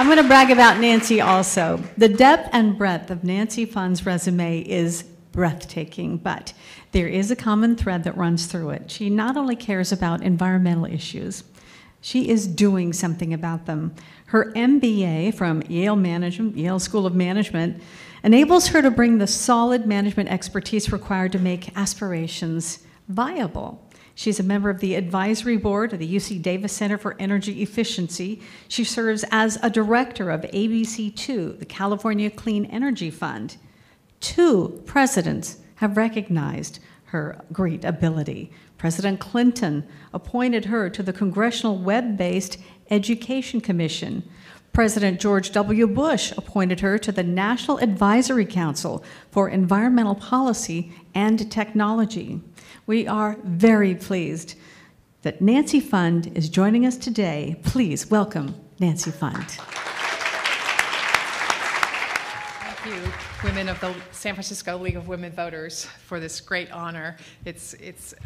I'm going to brag about Nancy also. The depth and breadth of Nancy Pfund's resume is breathtaking, but there is a common thread that runs through it. She not only cares about environmental issues, she is doing something about them. Her MBA from Yale School of Management, enables her to bring the solid management expertise required to make aspirations viable. She's a member of the advisory board of the UC Davis Center for Energy Efficiency. She serves as a director of ABC2, the California Clean Energy Fund. 2 presidents have recognized her great ability. President Clinton appointed her to the Congressional Web-Based Education Commission. President George W. Bush appointed her to the National Advisory Council for Environmental Policy and Technology. We are very pleased that Nancy Pfund is joining us today. Please welcome Nancy Pfund. Thank you, women of the San Francisco League of Women Voters, for this great honor.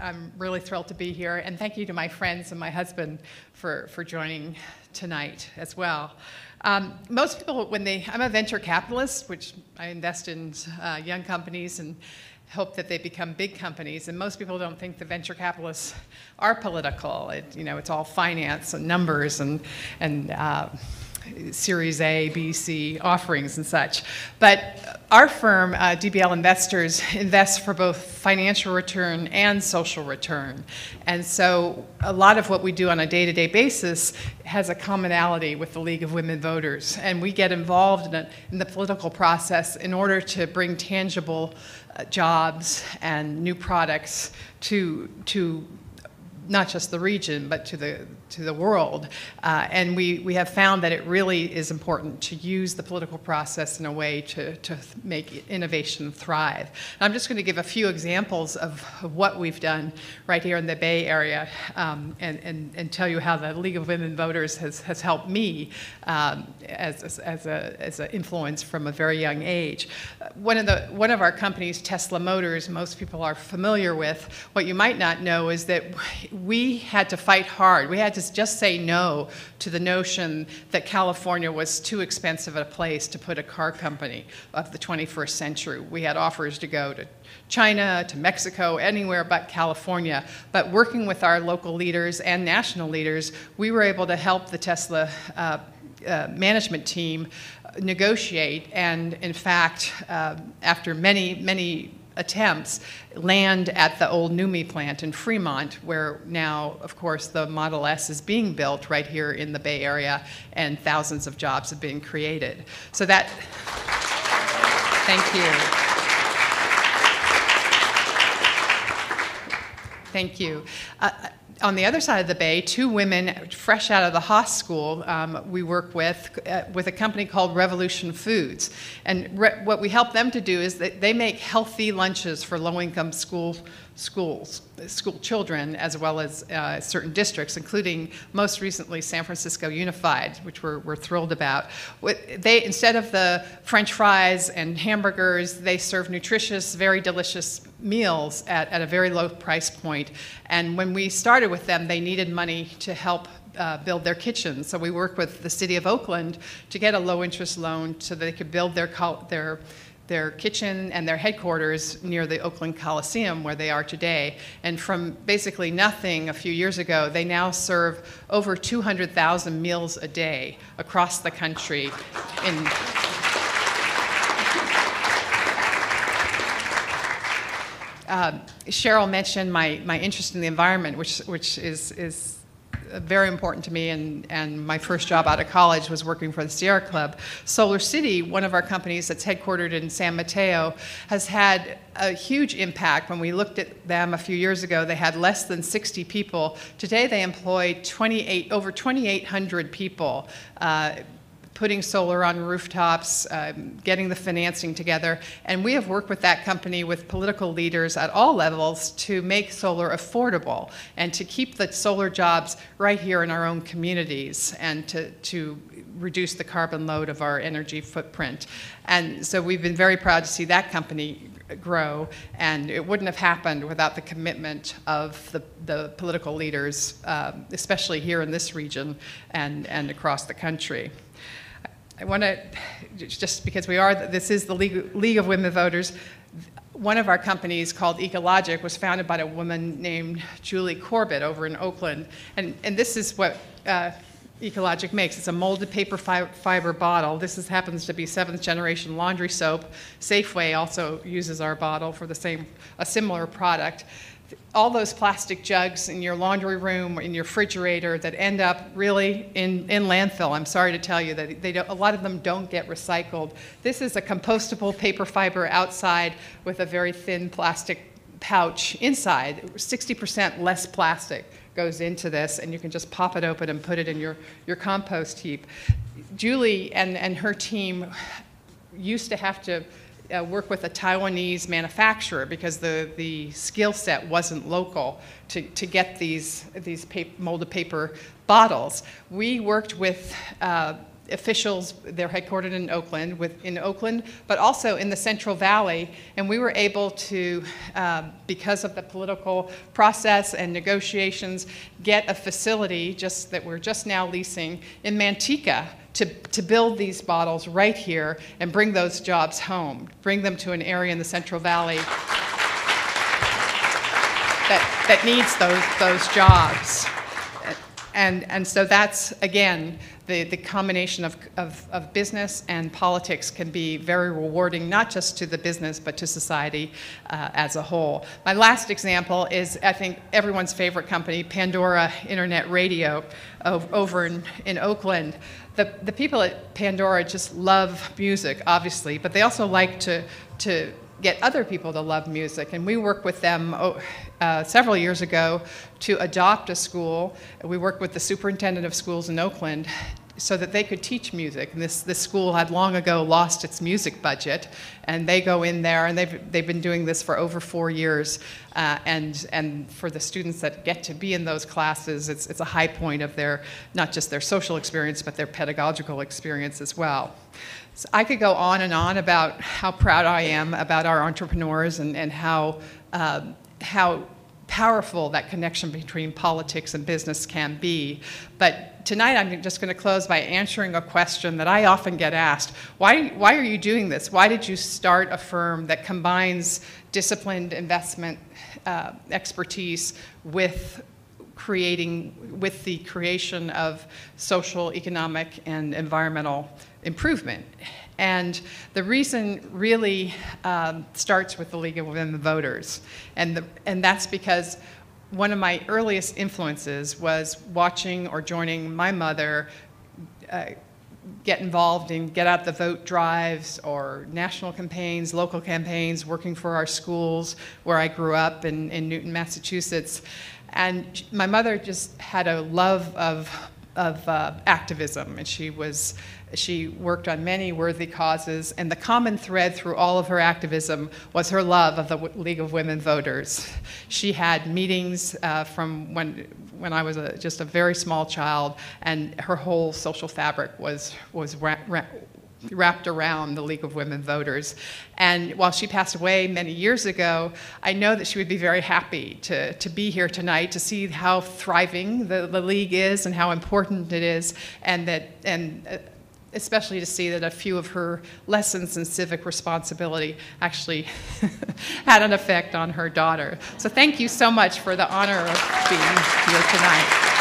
I'm really thrilled to be here, and thank you to my friends and my husband for joining tonight as well. Most people, I'm a venture capitalist, which I invest in young companies and hope that they become big companies, and most people don't think the venture capitalists are political. It's all finance and numbers and Series A, B, C offerings and such. But our firm, DBL Investors, invests for both financial return and social return. And so a lot of what we do on a day-to-day basis has a commonality with the League of Women Voters. And we get involved in the political process in order to bring tangible jobs and new products to not just the region, but to the world. And we have found that it really is important to use the political process in a way to make innovation thrive. And I'm just going to give a few examples of what we've done right here in the Bay Area, and tell you how the League of Women Voters has helped me as an influence from a very young age. One of our companies, Tesla Motors, most people are familiar with. What you might not know is that we had to fight hard. We had to just say no to the notion that California was too expensive a place to put a car company of the 21st century. We had offers to go to China, to Mexico, anywhere but California. But working with our local leaders and national leaders, we were able to help the Tesla management team negotiate, and in fact, after many attempts, land at the old NUMMI plant in Fremont, where now, of course, the Model S is being built right here in the Bay Area, and thousands of jobs have been created. So that, thank you. Thank you. On the other side of the Bay, 2 women fresh out of the Haas School we work with a company called Revolution Foods. And what we help them to do is that they make healthy lunches for low-income school children, as well as certain districts, including most recently San Francisco Unified, which we're thrilled about. Instead of the French fries and hamburgers, they serve nutritious, very delicious meals at a very low price point. And when we started with them, they needed money to help build their kitchen. So we worked with the city of Oakland to get a low-interest loan so they could build their kitchen and their headquarters near the Oakland Coliseum, where they are today. And from basically nothing a few years ago, they now serve over 200,000 meals a day across the country. Cheryl mentioned my interest in the environment, which is very important to me, and my first job out of college was working for the Sierra Club. Solar City, one of our companies that's headquartered in San Mateo, has had a huge impact. When we looked at them a few years ago, they had less than 60 people. Today they employ over 2,800 people, putting solar on rooftops, getting the financing together. And we have worked with that company with political leaders at all levels to make solar affordable and to keep the solar jobs right here in our own communities, and to reduce the carbon load of our energy footprint. And so we've been very proud to see that company grow, and it wouldn't have happened without the commitment of the political leaders, especially here in this region and across the country. I want to, just because this is the League of Women Voters, one of our companies called Ecologic was founded by a woman named Julie Corbett over in Oakland. And this is what Ecologic makes. It's a molded paper fiber bottle. This happens to be 7th generation laundry soap. Safeway also uses our bottle for a similar product. All those plastic jugs in your laundry room or in your refrigerator that end up really in landfill. I'm sorry to tell you that a lot of them don't get recycled. This is a compostable paper fiber outside with a very thin plastic pouch inside. 60% less plastic goes into this, and you can just pop it open and put it in your compost heap. Julie and her team used to have to work with a Taiwanese manufacturer because the skill set wasn't local to get these molded paper bottles. We worked with officials. They're headquartered in Oakland, but also in the Central Valley, and we were able to, because of the political process and negotiations, get a facility that we're just now leasing in Manteca to build these bottles right here and bring those jobs home, bring them to an area in the Central Valley that needs those jobs. And so that's, again, the combination of business and politics can be very rewarding, not just to the business, but to society as a whole. My last example is, I think, everyone's favorite company, Pandora Internet Radio, over in Oakland. The people at Pandora just love music, obviously, but they also like to get other people to love music. And we worked with them several years ago to adopt a school. We worked with the superintendent of schools in Oakland so that they could teach music. And this school had long ago lost its music budget, and they go in there, and they've been doing this for over 4 years. And for the students that get to be in those classes, it's a high point of not just their social experience, but their pedagogical experience as well. So I could go on and on about how proud I am about our entrepreneurs and how powerful that connection between politics and business can be. But tonight I'm just going to close by answering a question that I often get asked. Why are you doing this? Why did you start a firm that combines disciplined investment expertise with the creation of social, economic, and environmental improvement? And the reason really starts with the League of Women Voters. And that's because one of my earliest influences was watching or joining my mother get involved in get out the vote drives or national campaigns, local campaigns, working for our schools where I grew up in Newton, Massachusetts. And my mother just had a love of activism, and she worked on many worthy causes, and the common thread through all of her activism was her love of the League of Women Voters. She had meetings from when I was just a very small child, and her whole social fabric was wrapped around the League of Women Voters. And while she passed away many years ago, I know that she would be very happy to be here tonight to see how thriving the League is and how important it is, and especially to see that a few of her lessons in civic responsibility actually had an effect on her daughter. So thank you so much for the honor of being here tonight.